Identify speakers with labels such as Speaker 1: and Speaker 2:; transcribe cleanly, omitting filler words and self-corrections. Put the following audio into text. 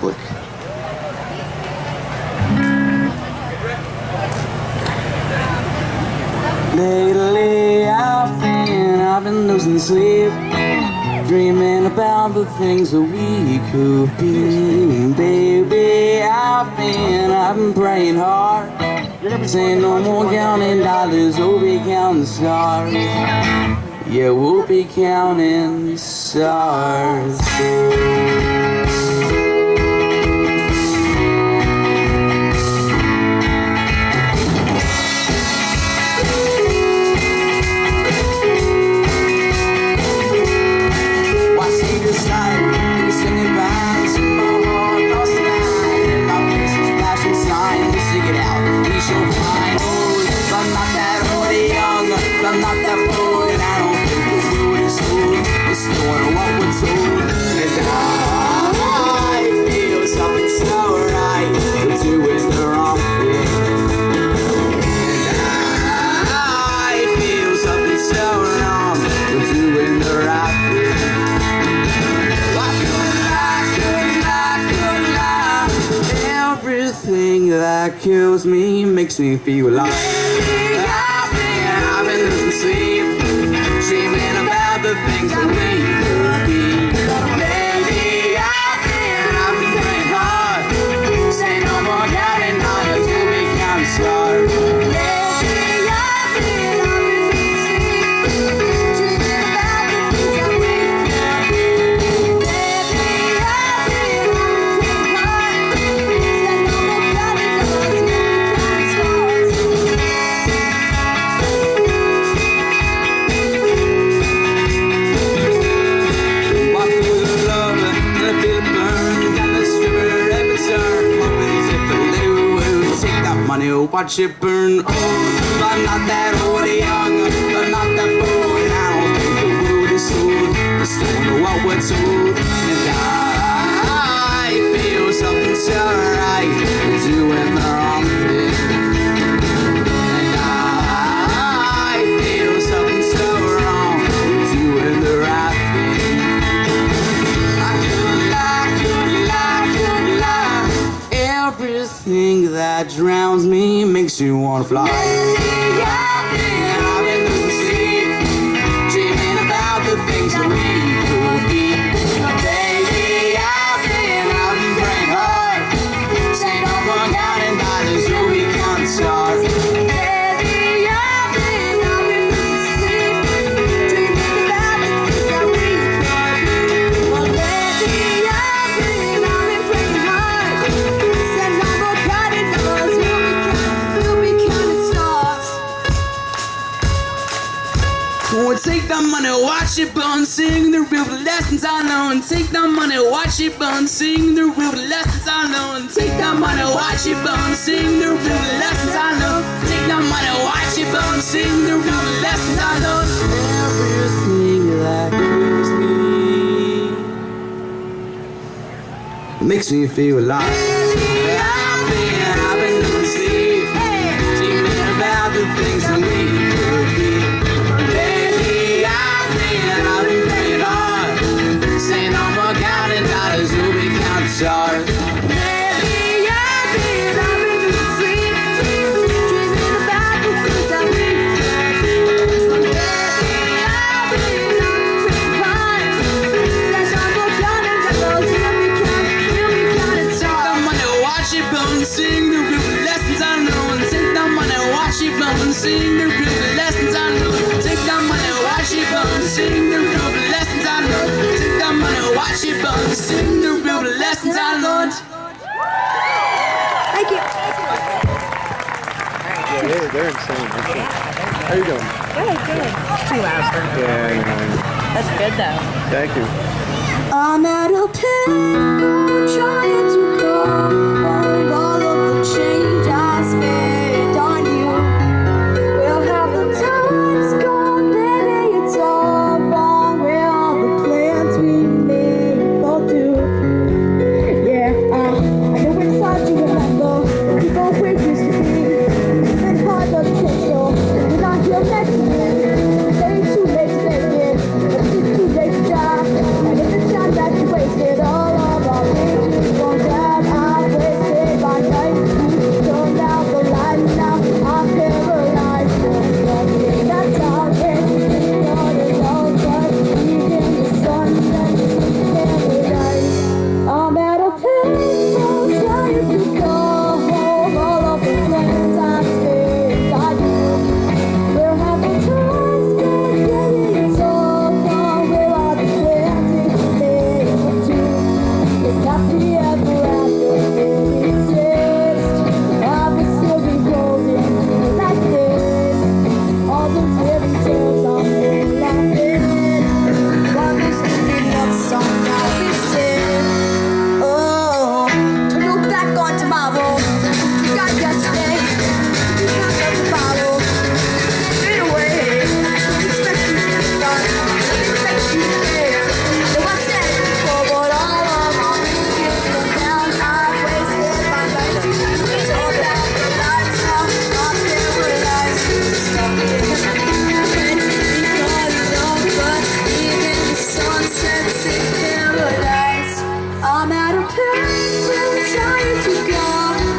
Speaker 1: public. Lately I've been losing sleep, dreaming about the things that we could be. Baby, I've been praying hard, saying no more counting dollars, we'll be counting stars. Yeah, we'll be counting stars. I'm not that fool, and I don't think the food is food. It's doing what we're told, and I feel something so right. We're doing the wrong thing, and I feel something so wrong. We're doing the right thing. Couldn't lie. Everything that kills me makes me feel alive. I've been losing sleep, dreaming about the things that we could be. Baby, I've been praying hard, say no more counting dollars, we'll be counting stars. Baby, I've been losing sleep, dreaming about the things that we could be. Baby, I've been praying hard, say no more counting dollars, we'll be counting stars. Money, watch it burn. Oh, I'm not that old young, I'm not that fool, and I don't think the world is sold. It's doing what we're told, and I feel something so right. We're doing the wrong thing, and I feel something so wrong. We're doing the right thing. I couldn't lie. Everything that drowns me makes you wanna fly. I've been losing sleep, dreaming about the things that we could be. Baby, I've been praying hard, say no more counting dollars, we'll be counting stars. Baby, I've been losing sleep, dreaming about the things that we could be. Well, baby, I've been praying hard, say no more counting dollars, we'll be counting stars. Oh, take that money, watch it burn, sing the real lessons I learned. Take that money, watch it burn, sing the real lessons I learned. Take that money, watch it burn, sing the real lessons I learned. Take that money, watch it burn, sing the real lessons I learned. Everything that kills me makes me feel alive. I've been losing sleep, dreaming about the things that we could be. Baby, I've been praying hard, saying no more counting dollars, we'll be counting stars. Baby, I've been losing sleep, dreaming about the things that we could be. Baby, I've been praying hard, saying no more counting dollars, we'll be counting stars. Take that money, watch it burn, sing the real lessons I know. Take that money, watch it burn, sing the real lessons I know. Take that money, watch it burn, sing the real lessons I know. Take that money, watch it burn, sing the real lessons I learned.
Speaker 2: Thank you.
Speaker 3: Yeah, they're insane. How you doing?
Speaker 2: Good. Too loud for me.
Speaker 3: Yeah,
Speaker 2: That's good though.
Speaker 3: thank you.
Speaker 2: I'm at a table trying to compound all of the change I spent on you. Well, half the time's gone, baby, it's all wrong. Where all the plans we made fall due. Yeah, I know it's hard to remember the people we used to be. It's hard to take so we're not here next year. It's too late to make it, but it's too late to die. And if it's time that you wasted all of our pictures. out of pain, we're trying to go.